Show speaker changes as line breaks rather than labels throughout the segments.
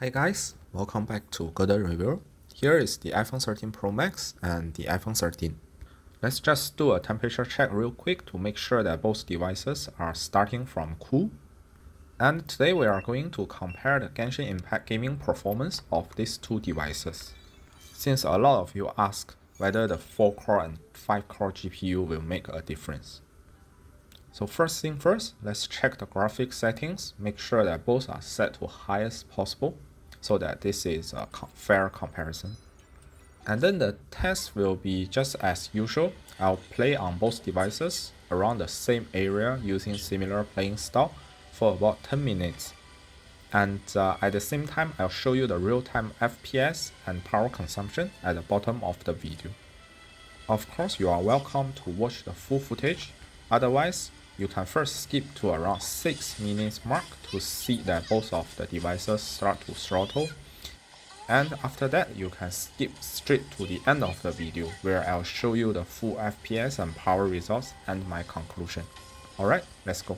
Hey guys, welcome back to Good Review. Here is the iPhone 13 Pro Max and the iPhone 13. Let's just do a temperature check real quick to make sure that both devices are starting from cool. And today we are going to compare the Genshin Impact gaming performance of these two devices. Since a lot of you ask whether the 4-core and 5-core GPU will make a difference. So first thing first, let's check the graphics settings, make sure that both are set to highest possible, so that this is a fair comparison. And then the test will be just as usual. I'll play on both devices around the same area using similar playing style for about 10 minutes. And at the same time, I'll show you the real-time FPS and power consumption at the bottom of the video. Of course, you are welcome to watch the full footage. Otherwise, you can first skip to around 6 minutes mark to see that both of the devices start to throttle. And after that, you can skip straight to the end of the video where I'll show you the full FPS and power results and my conclusion. Alright, let's go.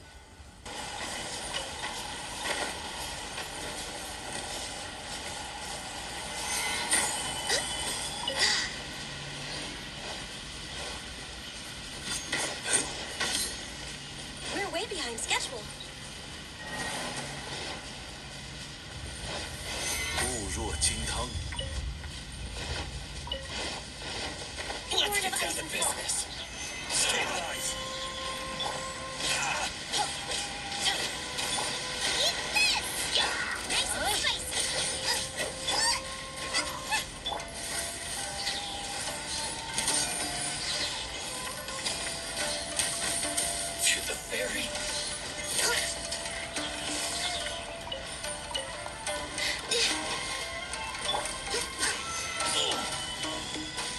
We're way behind schedule.
固若金汤。
Let's get down to business.
Stabilize.
Eat this! Nice and spicy.
To the ferry.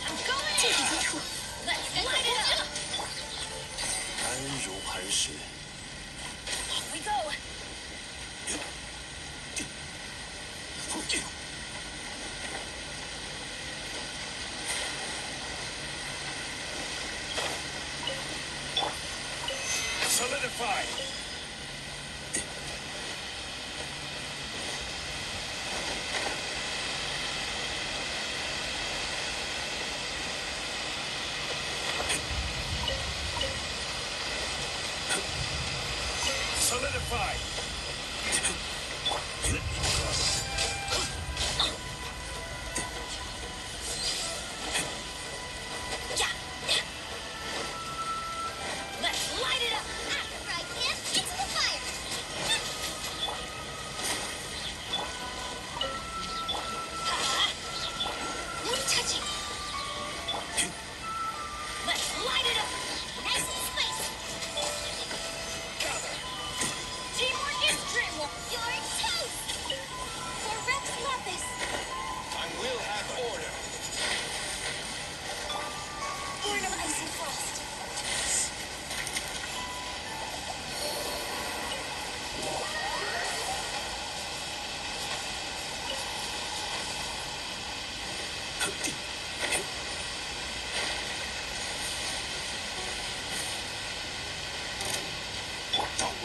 I'm going in. Let's light it up.
安如磐石。
Off we go.
Solidify. Solidify.
Yeah. Let's light it up. Right, yeah. Into the fire. No touching. Let's light it up. Nice and spicy.
Gather.
Teamwork is dreamwork. You're toast. For Rex Lapis.
I will have order.
Born of ice and frost.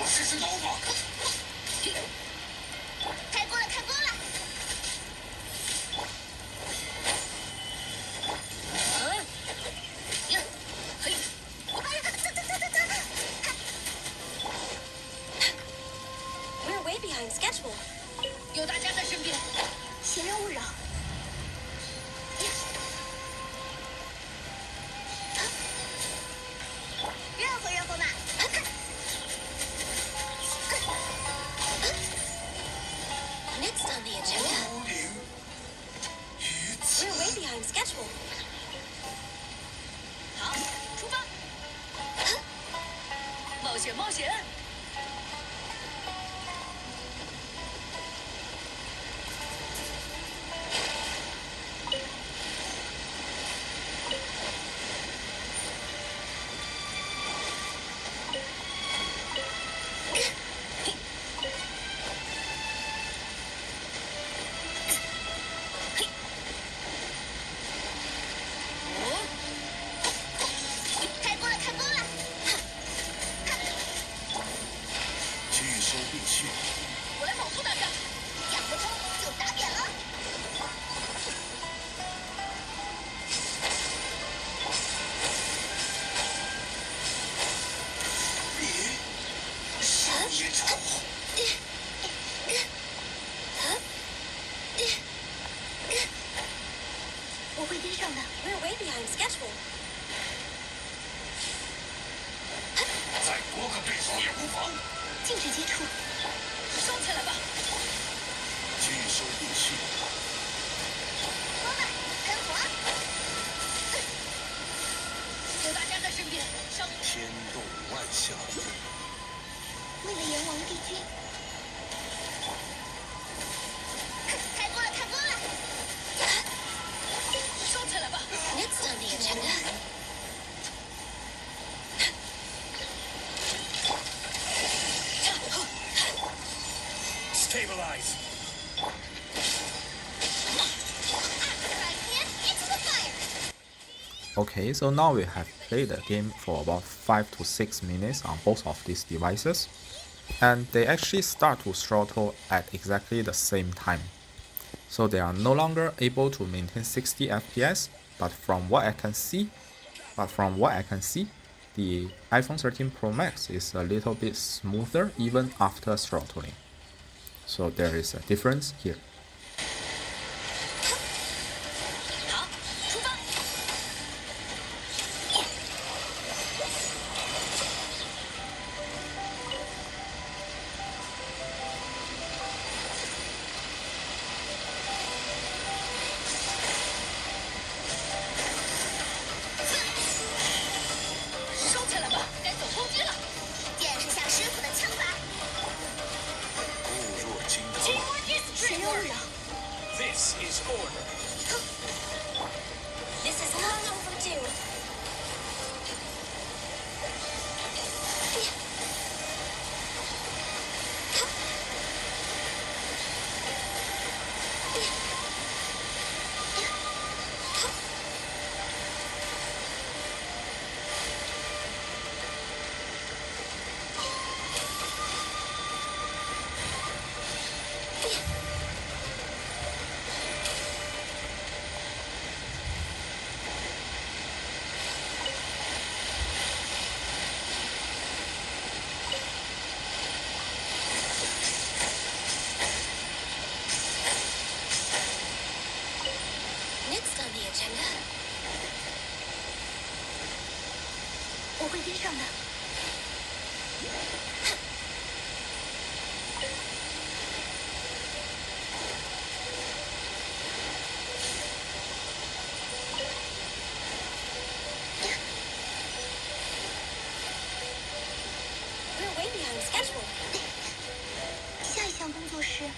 我试试头发。
开锅了，开锅了。嘿，We're way behind schedule. 有大家在身边，闲人勿扰。热乎热乎嘛。Next on the agenda.
无灵于此。
We're way behind schedule. 好，出发！冒险冒险！开锅了，开锅了！
收必去。
光板喷火，有大家在身边，上
天动万象，
为了炎王帝君，开锅了，开锅了！烧起来吧！Next on the agenda.
Stabilize.
Okay, so now we have played the game for about 5 to 6 minutes on both of these devices, and they actually start to throttle at exactly the same time. So they are no longer able to maintain 60 FPS, but from what I can see, the iPhone 13 Pro Max is a little bit smoother even after throttling. So there is a difference here.
好，出发！ 收起来吧，该走攻击了。见识下师傅的枪法。
固若金汤。
谁又了
This is order.？This
is long overdue. 我会跟上的。We're way behind schedule. 下一项工作是。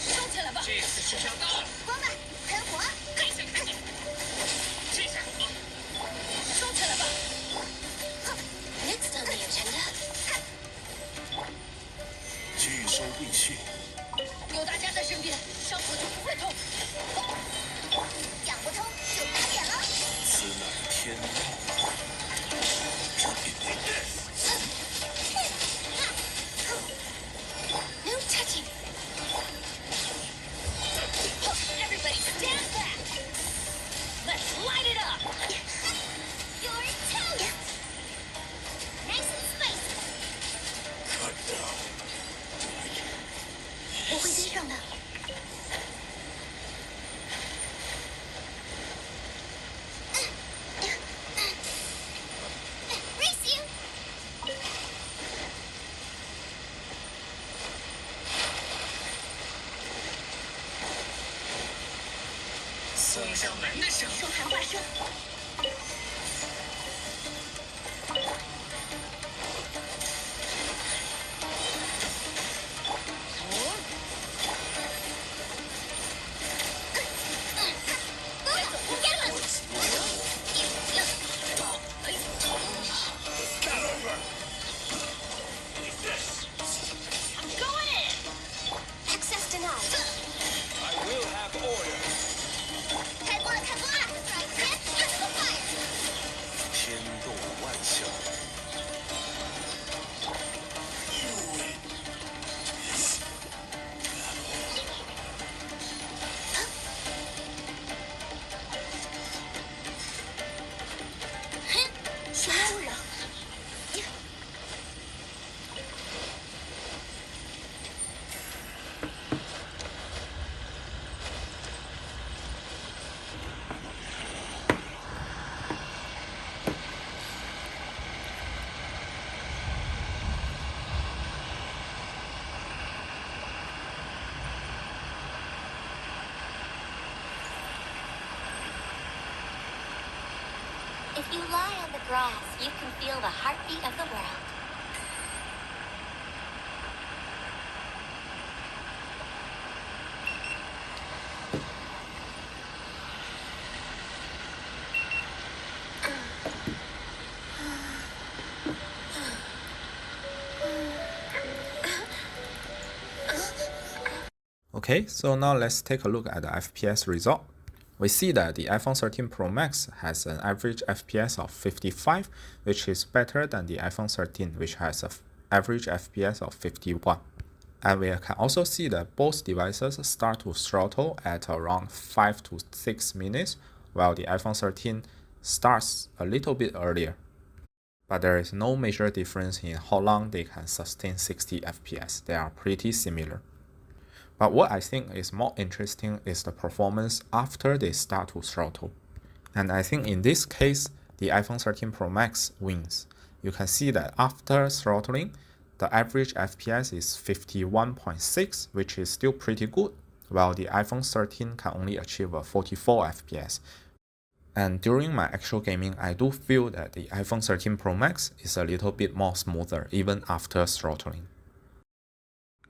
收起来吧！
这次时效到了，
光板喷火，
看一下看一下，这下
收起来吧。Next on the agenda.
拒收必去。
有大家在身边，伤口就不会痛。讲不通就打脸了。
此乃天道。
No touching. Everybody stand back. Let's light it up. You're toast. Nice and spicy.
Cut down.
我会跟上的。Race you.
送上门的时候。
说谈话声。
Got over. Take this.
I'm going in. Access denied.
I will have order.
开锅了，开锅了！ You lie on the grass, you can feel the heartbeat of the world.
Okay, so now let's take a look at the FPS result. We see that the iPhone 13 Pro Max has an average FPS of 55, which is better than the iPhone 13, which has an average FPS of 51. And we can also see that both devices start to throttle at around 5 to 6 minutes, while the iPhone 13 starts a little bit earlier. But there is no major difference in how long they can sustain 60 FPS. They are pretty similar. But what I think is more interesting is the performance after they start to throttle. And I think in this case, the iPhone 13 Pro Max wins. You can see that after throttling, the average FPS is 51.6, which is still pretty good, while the iPhone 13 can only achieve a 44 FPS. And during my actual gaming, I do feel that the iPhone 13 Pro Max is a little bit more smoother even after throttling.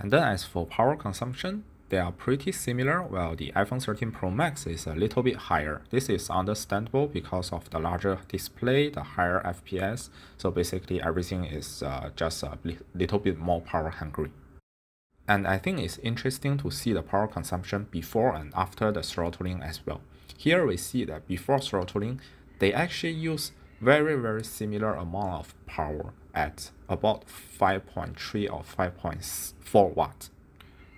And then as for power consumption, they are pretty similar, while the iPhone 13 Pro Max is a little bit higher. This is understandable because of the larger display, the higher FPS, so basically everything is just a little bit more power hungry. And I think it's interesting to see the power consumption before and after the throttling as well. Here we see that before throttling, they actually use very similar amount of power at about 5.3 or 5.4 watts.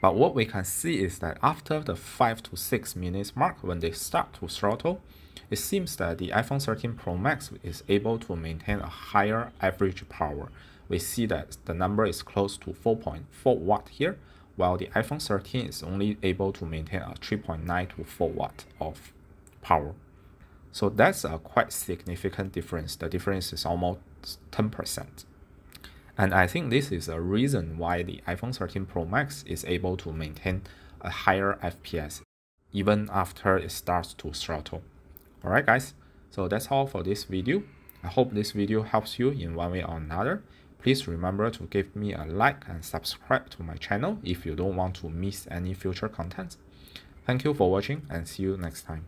But what we can see is that after the 5 to 6 minutes mark, when they start to throttle, it seems that the iPhone 13 Pro Max is able to maintain a higher average power. We see that the number is close to 4.4 watt here, while the iPhone 13 is only able to maintain a 3.9 to 4 watt of power. So that's a quite significant difference. The difference is almost 10%. And I think this is a reason why the iPhone 13 Pro Max is able to maintain a higher FPS even after it starts to throttle. Alright guys, so that's all for this video. I hope this video helps you in one way or another. Please remember to give me a like and subscribe to my channel if you don't want to miss any future content. Thank you for watching and see you next time.